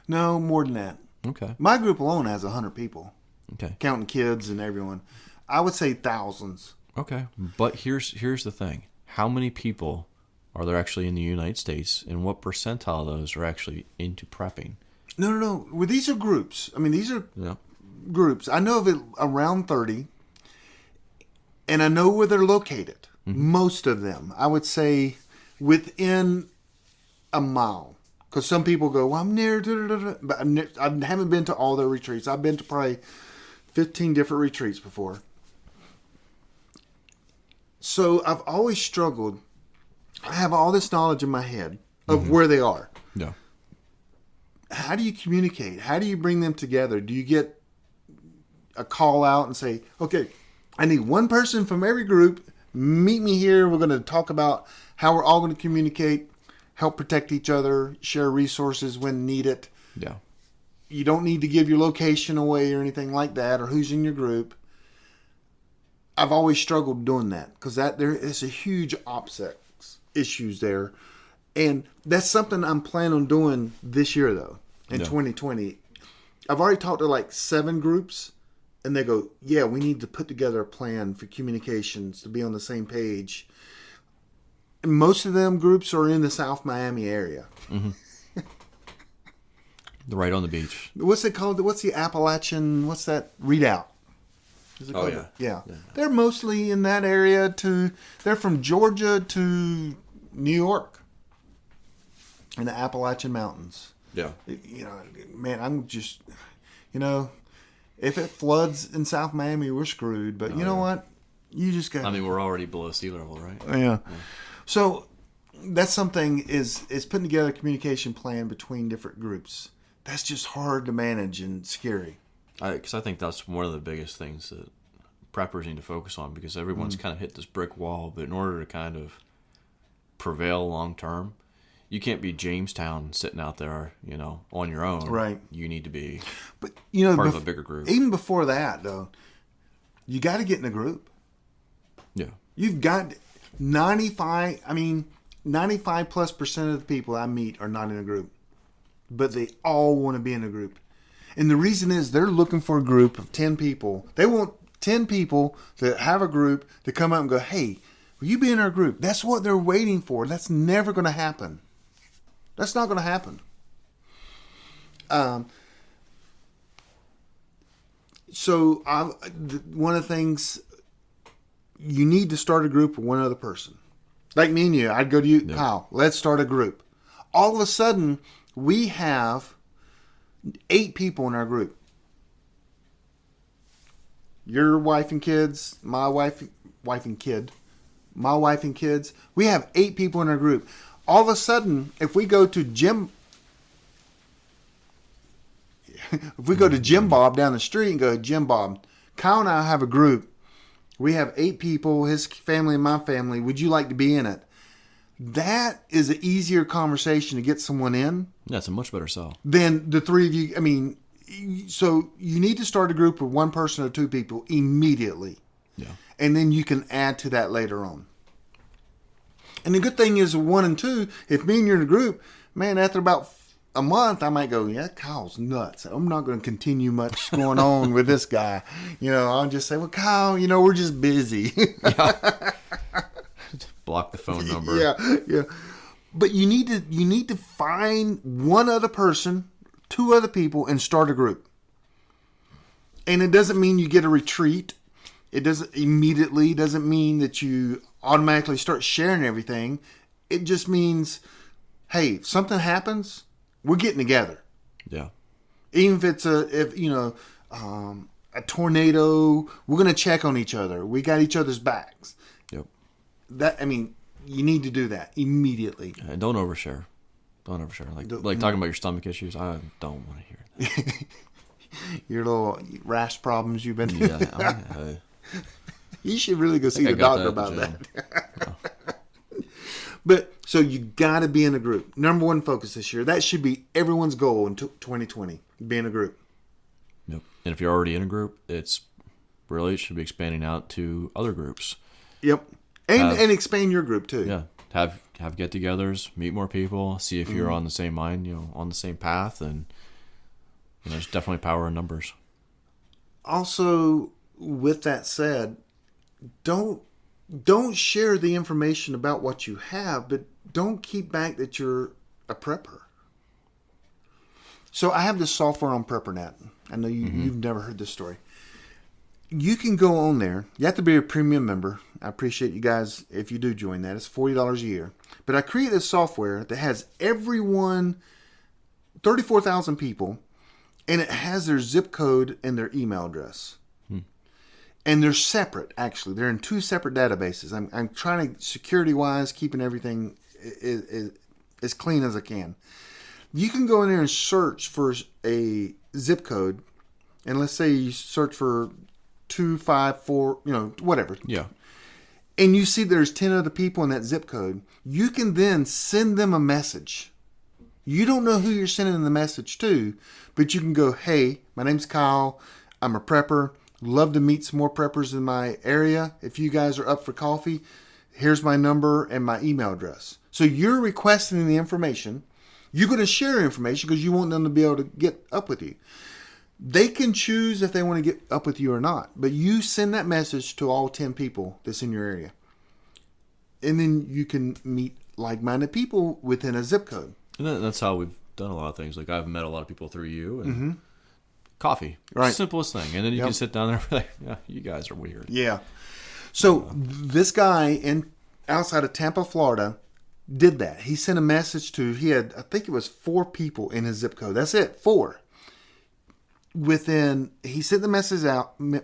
more than that. Okay. My group alone has 100 people. Okay. Counting kids and everyone. I would say thousands. Okay, but here's the thing: how many people are there actually in the United States, and what percentile of those are actually into prepping? No. Well, these are groups. I mean, these are Yeah. groups. I know of it around 30, and I know where they're located. Most of them, I would say, within a mile. Because some people go, well, I'm near, but I haven't been to all their retreats. I've been to probably 15 different retreats before. So I've always struggled. I have all this knowledge in my head of where they are. Yeah. How do you communicate? How do you bring them together? Do you get a call out and say, okay, I need one person from every group. Meet me here. We're going to talk about how we're all going to communicate, help protect each other, share resources when needed. Yeah. You don't need to give your location away or anything like that, or who's in your group. I've always struggled doing that because there is a huge OPSEC issues there. And that's something I'm planning on doing this year, though, in 2020. I've already talked to like 7 groups, and they go, yeah, we need to put together a plan for communications to be on the same page. And most of them groups are in the South Miami area. Right on the beach. What's it called? What's the Appalachian? What's that? Redoubt. Is it called? Yeah. They're mostly in that area. They're from Georgia to New York in the Appalachian Mountains. Yeah. You know, man, I'm just, if it floods in South Miami, we're screwed. But you know what? You just got. I mean, we're already below sea level, right? Yeah. So that's something is putting together a communication plan between different groups. That's just hard to manage and scary. Because I think that's one of the biggest things that preppers need to focus on, because everyone's kind of hit this brick wall. But in order to kind of prevail long term, you can't be Jamestown sitting out there, on your own. Right. You need to be part of a bigger group. Even before that, though, you got to get in a group. Yeah. You've got 95% plus of the people I meet are not in a group. But they all want to be in a group. And the reason is they're looking for a group of 10 people. They want 10 people that have a group to come out and go, hey, will you be in our group? That's what they're waiting for. That's never going to happen. That's not going to happen. So one of the things, you need to start a group with one other person. Like me and you, I'd go to you, Kyle, let's start a group. All of a sudden, we have 8 people in our group. Your wife and kids, my wife and kids. We have 8 people in our group. All of a sudden, if we go to Jim Bob down the street and go, Jim Bob, Kyle and I have a group. We have 8 people, his family and my family. Would you like to be in it? That is an easier conversation to get someone in. Yeah, it's a much better sell than the 3 of you. I mean, so you need to start a group with 1 person or 2 people immediately. Yeah. And then you can add to that later on. And the good thing is 1 and 2, if me and you're in a group, man, after about a month, I might go, yeah, Kyle's nuts. I'm not going to continue much going on with this guy. I'll just say, well, Kyle, we're just busy. Block the phone number. Yeah. But you need to find 1 other person, 2 other people, and start a group. And it doesn't mean you get a retreat. It doesn't mean that you automatically start sharing everything. It just means, hey, if something happens, we're getting together. Yeah. Even if it's a tornado, we're going to check on each other. We got each other's backs. Yep. You need to do that immediately. And don't overshare. Like talking about your stomach issues, I don't want to hear that. Your little rash problems you've been. Yeah. You should really go see the doctor about that. But so you got to be in a group. Number 1 focus this year. That should be everyone's goal in 2020. Be in a group. Yep. And if you're already in a group, it should be expanding out to other groups. Yep. And expand your group too. Yeah. Have get-togethers, meet more people, see if you're on the same mind, on the same path, and there's definitely power in numbers. Also, with that said, don't share the information about what you have, but don't keep back that you're a prepper. So I have this software on PrepperNet. I know you've never heard this story. You can go on there. You have to be a premium member. I appreciate you guys if you do join that. It's $40 a year. But I created this software that has everyone, 34,000 people, and it has their zip code and their email address. And they're separate, actually. They're in two separate databases. I'm trying to, security-wise, keeping everything as clean as I can. You can go in there and search for a zip code, and let's say you search for 254, whatever. Yeah. And you see there's 10 other people in that zip code. You can then send them a message. You don't know who you're sending the message to, but you can go, hey, my name's Kyle. I'm a prepper. Love to meet some more preppers in my area. If you guys are up for coffee, here's my number and my email address. So you're requesting the information. You're going to share information because you want them to be able to get up with you. They can choose if they want to get up with you or not. But you send that message to all 10 people that's in your area. And then you can meet like-minded people within a zip code. And that's how we've done a lot of things. Like I've met a lot of people through you. And coffee. Right. Simplest thing. And then you can sit down there and be like, yeah, you guys are weird. Yeah. So this guy outside of Tampa, Florida, did that. He sent a message he had, I think it was 4 people in his zip code. That's it, 4. He sent the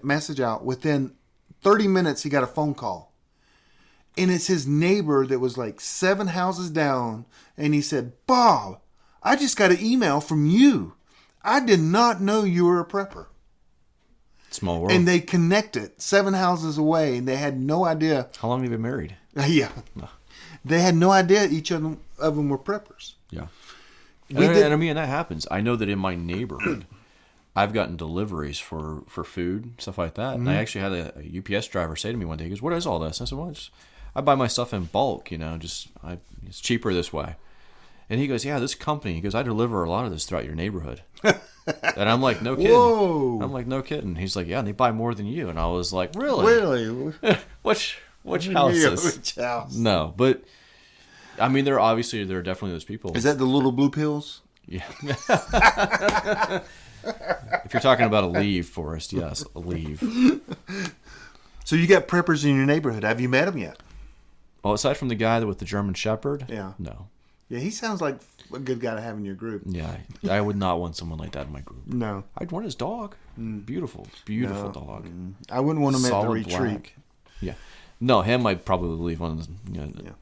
message out. Within 30 minutes, he got a phone call. And it's his neighbor that was like 7 houses down. And he said, Bob, I just got an email from you. I did not know you were a prepper. Small world. And they connected 7 houses away, and they had no idea. How long have you been married? Yeah. No. They had no idea each of them were preppers. Yeah. And I mean, that happens. I know that in my neighborhood, I've gotten deliveries for food, stuff like that. And I actually had a UPS driver say to me one day, he goes, what is all this? I said, well, I buy my stuff in bulk, it's cheaper this way. And he goes, yeah, this company, he goes, I deliver a lot of this throughout your neighborhood. And I'm like, no kidding. Whoa. I'm like, no kidding. He's like, yeah, and they buy more than you. And I was like, really? Really? Which house is this? Which house? No, but I mean, there are definitely those people. Is that the little blue pills? Yeah. If you're talking about a leave, Forrest, yes, a leave. So you got preppers in your neighborhood. Have you met them yet? Well, aside from the guy with the German Shepherd, Yeah. No. Yeah, he sounds like a good guy to have in your group. Yeah, I would not want someone like that in my group. No. I'd want his dog. Beautiful dog. I wouldn't want him at the Solid retreat. black. Yeah. No, him I'd probably leave on the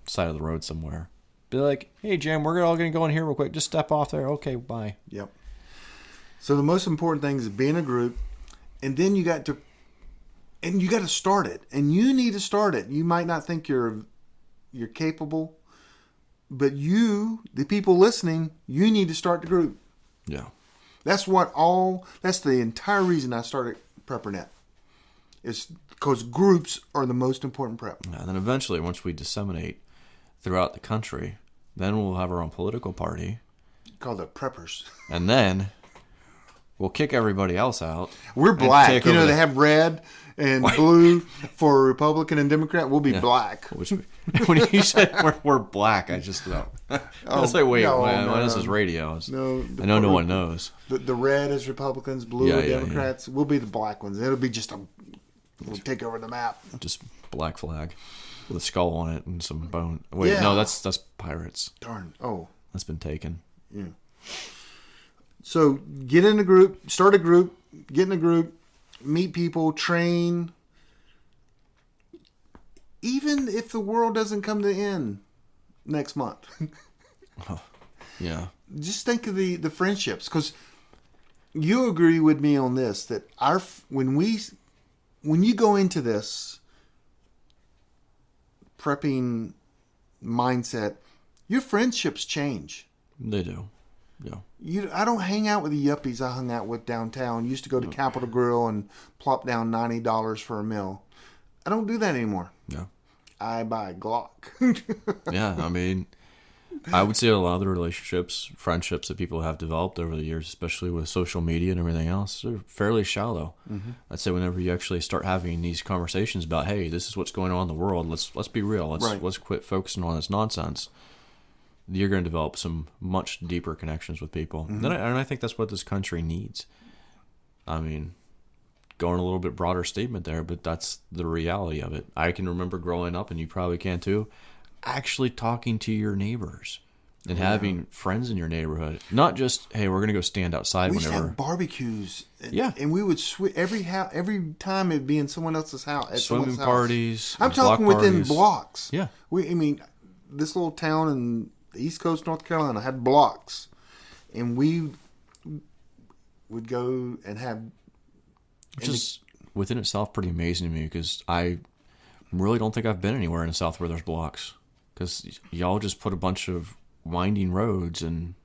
side of the road somewhere. Be like, hey, Jim, we're all going to go in here real quick. Just step off there. Okay, bye. Yep. So the most important thing is be in a group, and then you got to start it. And you need to start it. You might not think you're capable, but the people listening, you need to start the group. Yeah. That's the entire reason I started PrepperNet. It's because groups are the most important prep. Yeah, and then eventually, once we disseminate throughout the country, then we'll have our own political party. Called the Preppers. And then we'll kick everybody else out. We're black. They have red and blue for Republican and Democrat. We'll be black. When you said we're black, I just thought. I was like, wait, this is radio. I know no one knows. The red is Republicans, blue are Democrats. We'll be the black ones. It'll be just we'll take over the map. Just black flag with a skull on it and some bone. Wait, no, that's pirates. Darn. Oh. That's been taken. Yeah. So get in a group, start a group, get in a group, meet people, train. Even if the world doesn't come to an end next month. Yeah. Just think of the friendships, because you agree with me on this, that when you go into this prepping mindset, your friendships change. They do. Yeah. I don't hang out with the yuppies I hung out with downtown. Used to go to Capitol Grill and plop down $90 for a meal. I don't do that anymore. Yeah. I buy Glock. Yeah, I mean, I would say a lot of the relationships, friendships that people have developed over the years, especially with social media and everything else, are fairly shallow. I'd say whenever you actually start having these conversations about, hey, this is what's going on in the world, let's be real, let's quit focusing on this nonsense, you're going to develop some much deeper connections with people. And I think that's what this country needs. I mean, going a little bit broader statement there, but that's the reality of it. I can remember growing up, and you probably can too, actually talking to your neighbors and having friends in your neighborhood. Not just, hey, we're going to go stand outside We used to whenever. have barbecues. Yeah. And we would every time it'd be in someone else's house. At Swimming someone's house. parties. I'm block talking within parties. blocks. Yeah. This little town in the East Coast, North Carolina, had blocks. And we would go and have... Which is within itself pretty amazing to me, because I really don't think I've been anywhere in the South where there's blocks. Because y'all just put a bunch of winding roads and...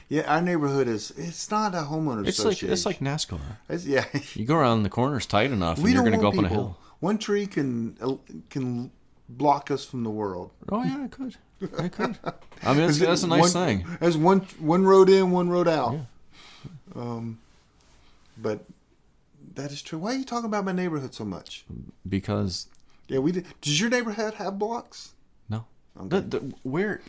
Yeah, our neighborhood it's not a homeowners association. It's like NASCAR. Yeah. You go around the corners tight enough, and We you're don't going to go want up on a people. hill. One tree can block us from the world. Oh yeah, it could. It could. I mean, that's a nice thing. There's one road in, one road out. Yeah. But that is true. Why are you talking about my neighborhood so much? Because Yeah, we did. Does your neighborhood have blocks? no, Okay.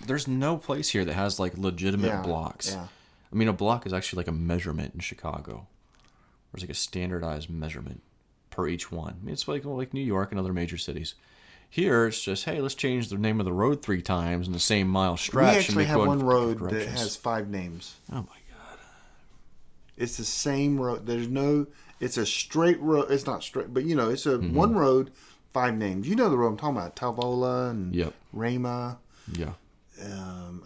there's no place here that has like legitimate blocks. Yeah. I mean, a block is actually like a measurement in Chicago. There's like a standardized measurement per each one. I mean, it's like New York and other major cities. Here, it's just, hey, let's change the name of the road 3 times in the same mile stretch. We actually have one road that directions. has 5 names. Oh my god! It's the same road. It's a straight road. It's not straight, but it's a one road, 5 names. You know the road I'm talking about. Tavola and Rama. Yeah.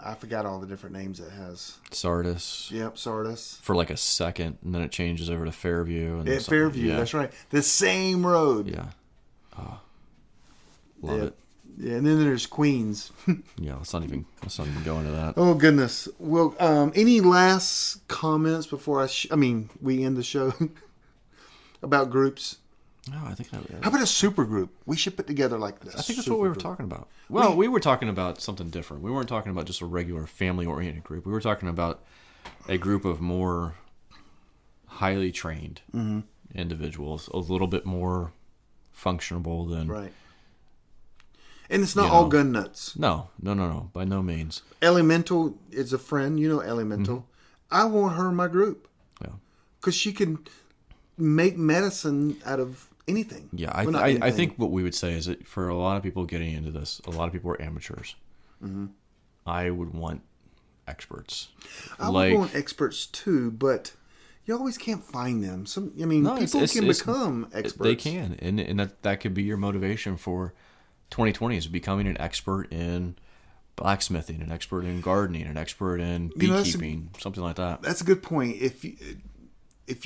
I forgot all the different names it has. Sardis. Yep, Sardis. For like a second, and then it changes over to Fairview. And Fairview, that's right. The same road. Yeah. Love it. Yeah, and then there's Queens. Yeah, let's not even go into that. Oh goodness. Well, any last comments before we end the show about groups? No, I think How about a super group? We should put together like this. I think that's what we were talking about. Well, we were talking about something different. We weren't talking about just a regular family-oriented group. We were talking about a group of more highly trained individuals, a little bit more functionable than... Right. And it's not all gun nuts. No, by no means. Elemental is a friend. You know Elemental. I want her in my group. Yeah. Because she can make medicine out of anything. Yeah, Well, I think what we would say is that for a lot of people getting into this, a lot of people are amateurs. I would want experts. I would want experts too, but you always can't find them. People can become experts. They can, and that could be your motivation for 2020 is becoming an expert in blacksmithing, an expert in gardening, an expert in beekeeping, something like that. That's a good point. If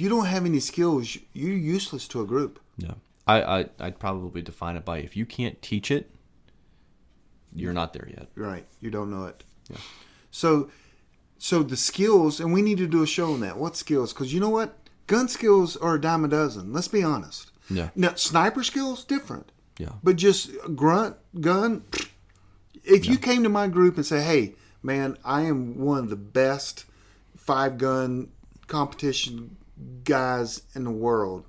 you don't have any skills, you're useless to a group. Yeah, I'd probably define it by if you can't teach it, you're not there yet. Right, you don't know it. Yeah. So the skills, and we need to do a show on that. What skills? Because you know what, gun skills are a dime a dozen. Let's be honest. Yeah. Now sniper skills different. Yeah. But just gun. If you came to my group and say, "Hey, man, I am one of the best 5-gun competition guys in the world,"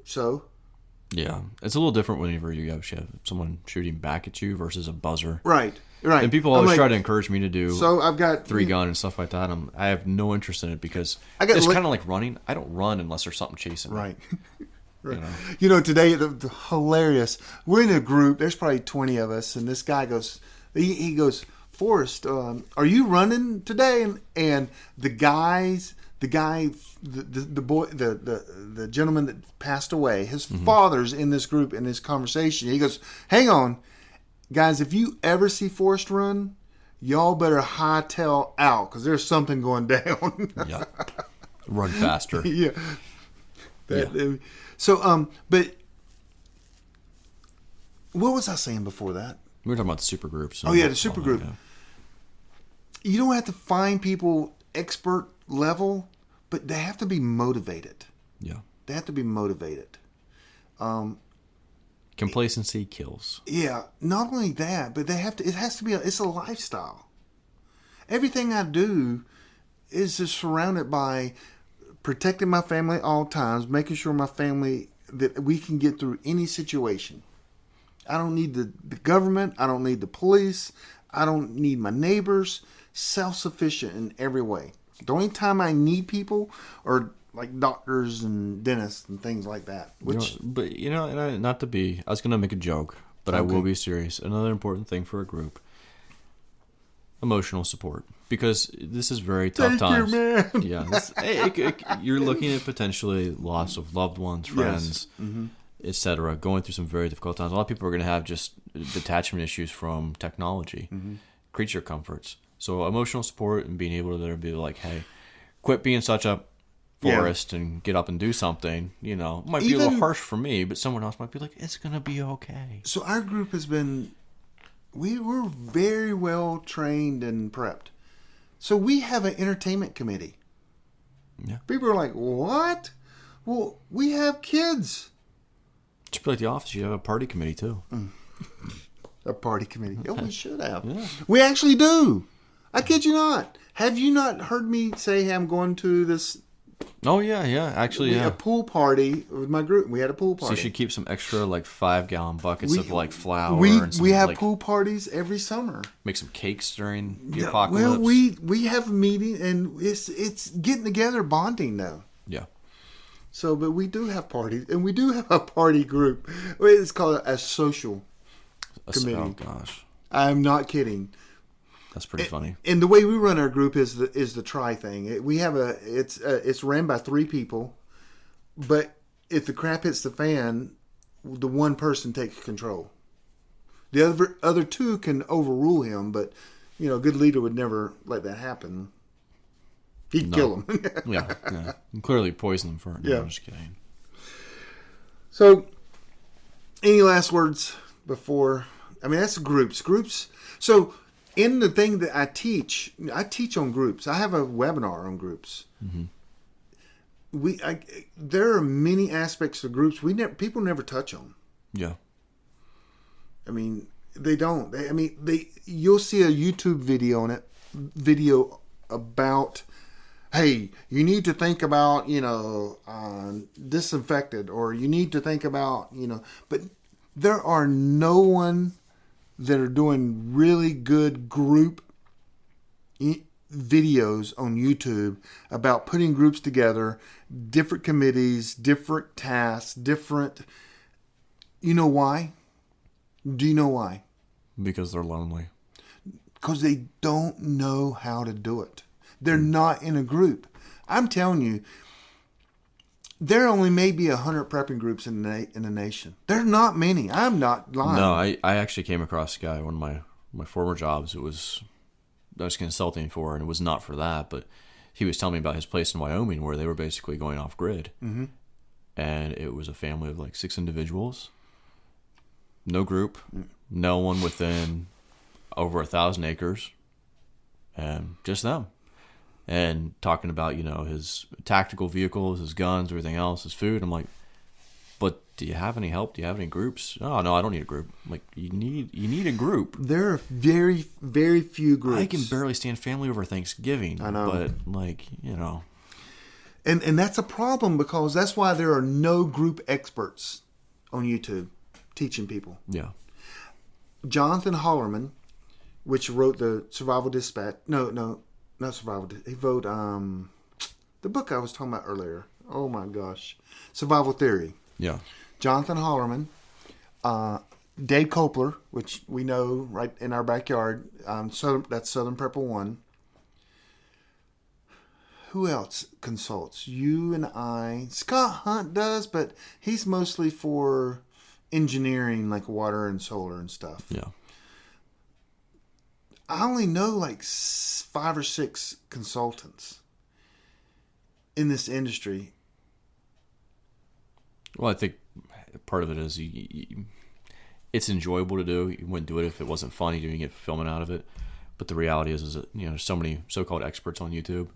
so yeah, it's a little different whenever you have someone shooting back at you versus a buzzer. Right. And people always try to encourage me to do. So I've got 3-gun and stuff like that. I have no interest in it because it's kind of like running. I don't run unless there's something chasing me. Right. You know? Today, the hilarious. We're in a group. There's probably 20 of us, and this guy goes. He goes, "Forrest, are you running today?" And the gentleman that passed away, his father's in this group in this conversation. He goes, "Hang on, guys. If you ever see Forrest run, y'all better hightail out because there's something going down." Yeah. Run faster. Yeah. So, but what was I saying before that? We were talking about the super groups. Oh yeah, the super group. Yeah. You don't have to find people expert level, but they have to be motivated. Yeah. They have to be motivated. Complacency kills. Yeah. Not only that, but they have to. It has to be. It's a lifestyle. Everything I do is just surrounded by protecting my family at all times, making sure my family, that we can get through any situation. I don't need the government. I don't need the police. I don't need my neighbors. Self-sufficient in every way. The only time I need people are like doctors and dentists and things like that. Which, not to be, I was going to make a joke, but I will be serious. Another important thing for a group: emotional support, because this is very tough times. man. Yeah, you're looking at potentially loss of loved ones, friends, etc. Going through some very difficult times. A lot of people are going to have just detachment issues from technology, creature comforts. So emotional support and being able to be like, hey, quit being such a Forrest and get up and do something. Might be a little harsh for me, but someone else might be like, it's going to be okay. So our group has been, we were very well trained and prepped. So we have an entertainment committee. Yeah. People are like, what? Well, we have kids. Just like the office, you have a party committee too. A party committee. Yeah, we should have. Yeah. We actually do. I kid you not. Have you not heard me say, hey, I'm going to this? Oh, yeah. Actually, a pool party with my group. We had a pool party. So you should keep some extra 5-gallon buckets of flour. We and some, have pool parties every summer. Make some cakes during the apocalypse. Well, we have a meeting, and it's getting together, bonding now. Yeah. So, but we do have parties, and we do have a party group. It's called a social committee. Oh gosh, I'm not kidding. That's pretty funny. And the way we run our group is the try thing. We have it's ran by 3 people, but if the crap hits the fan, the one person takes control. The other 2 can overrule him, but a good leader would never let that happen. He'd kill him. yeah. And clearly poison them for it. No, Yeah. I'm just kidding. So, any last words before? I mean, that's groups. So, in the thing that I teach on groups. I have a webinar on groups. There are many aspects of groups people never touch on. Yeah. I mean, they don't. You'll see a YouTube video about, hey, you need to think about, disinfected, or you need to think about, but there are no one that are doing really good group videos on YouTube about putting groups together, different committees, different tasks, different. You know why? Do you know why? Because they're lonely. Because they don't know how to do it. They're not in a group. I'm telling you, there only may be 100 prepping groups in the nation. There are not many. I'm not lying. No, I actually came across a guy, one of my former jobs. I was consulting for, and it was not for that, but he was telling me about his place in Wyoming where they were basically going off grid. Mm-hmm. And it was a family of 6 individuals. No group. No one within over 1,000 acres. And just them. And talking about, his tactical vehicles, his guns, everything else, his food. I'm like, but do you have any help? Do you have any groups? Oh, no, I don't need a group. I'm like, you need a group. There are very, very few groups. I can barely stand family over Thanksgiving. I know. But, And that's a problem, because that's why there are no group experts on YouTube teaching people. Yeah. Jonathan Hollerman, which wrote the Survival Dispatch. No, not Survival. He wrote the book I was talking about earlier. Oh my gosh, Survival Theory. Yeah. Jonathan Hollerman, Dave Kopler, which we know right in our backyard. That's Southern Prepper 1. Who else consults? You and I. Scott Hunt does, but he's mostly for engineering, like water and solar and stuff. Yeah. I only know 5 or 6 consultants in this industry. Well, I think part of it is it's enjoyable to do. You wouldn't do it if it wasn't funny doing it, fulfillment out of it. But the reality is that there's so many so-called experts on YouTube.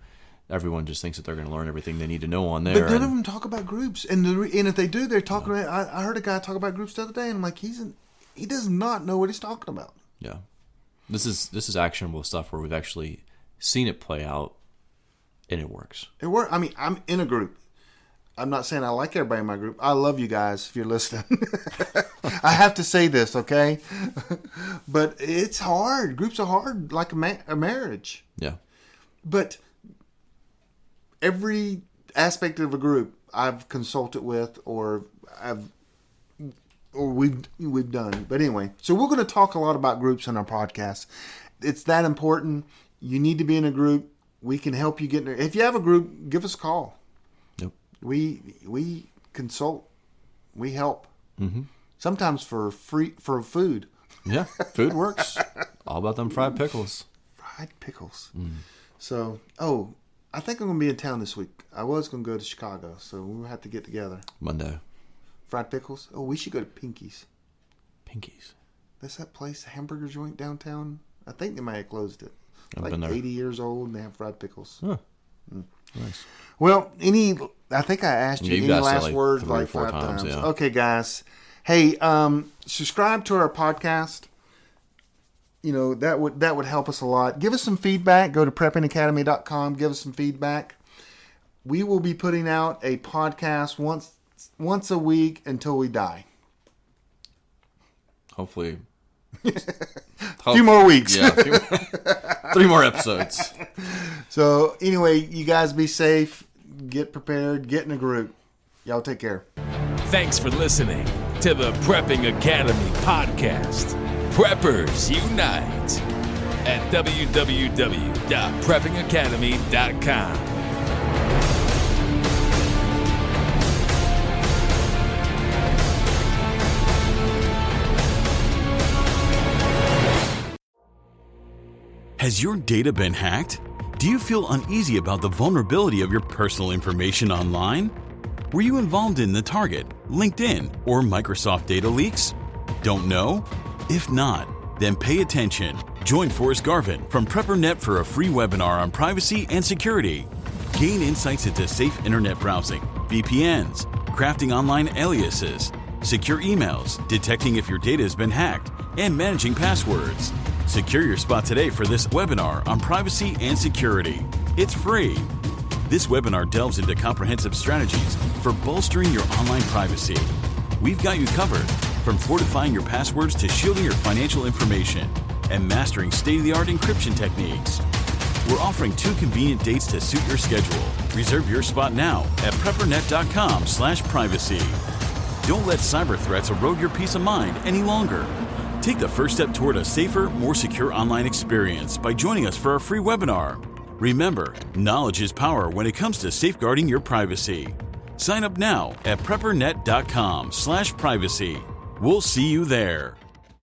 Everyone just thinks that they're going to learn everything they need to know on there. But none of them talk about groups, and if they do, they're talking about. I heard a guy talk about groups the other day, and I'm like, he does not know what he's talking about. Yeah. This is actionable stuff where we've actually seen it play out, and it works. It worked. I mean, I'm in a group. I'm not saying I like everybody in my group. I love you guys if you're listening. I have to say this, okay? But it's hard. Groups are hard, like a marriage. Yeah. But every aspect of a group I've consulted with or we've done. But anyway, so we're going to talk a lot about groups on our podcast. It's that important. You need to be in a group. We can help you get in there. If you have a group, give us a call. Yep. We consult. We help. Mm-hmm. Sometimes for food. Yeah, food works. All about them fried pickles. Fried pickles. So, I think I'm going to be in town this week. I was going to go to Chicago, so we'll have to get together. Monday. Fried pickles? Oh, we should go to Pinky's. Pinky's. That's that place, hamburger joint downtown. I think they might have closed it. I've Like been there. 80 years old, and they have fried pickles. Huh. Nice. Well, I think I asked you You've any got to say last like words 3 or like 4 5 times. yeah. Okay, guys. Hey, subscribe to our podcast. You know, that would help us a lot. Give us some feedback. Go to PrepperNetAcademy.com. Give us some feedback. We will be putting out a podcast once a week until we die. Hopefully. A few more weeks. Yeah. 3 more episodes. So, anyway, you guys be safe. Get prepared. Get in a group. Y'all take care. Thanks for listening to the Prepping Academy podcast. Preppers Unite at www.preppingacademy.com. Has your data been hacked? Do you feel uneasy about the vulnerability of your personal information online? Were you involved in the Target, LinkedIn, or Microsoft data leaks? Don't know? If not, then pay attention. Join Forrest Garvin from PrepperNet for a free webinar on privacy and security. Gain insights into safe internet browsing, VPNs, crafting online aliases, secure emails, detecting if your data has been hacked, and managing passwords. Secure your spot today for this webinar on privacy and security. It's free. This webinar delves into comprehensive strategies for bolstering your online privacy. We've got you covered, from fortifying your passwords to shielding your financial information and mastering state-of-the-art encryption techniques. We're offering 2 convenient dates to suit your schedule. Reserve your spot now at PrepperNet.com/privacy. Don't let cyber threats erode your peace of mind any longer. Take the first step toward a safer, more secure online experience by joining us for our free webinar. Remember, knowledge is power when it comes to safeguarding your privacy. Sign up now at PrepperNet.com/privacy. We'll see you there.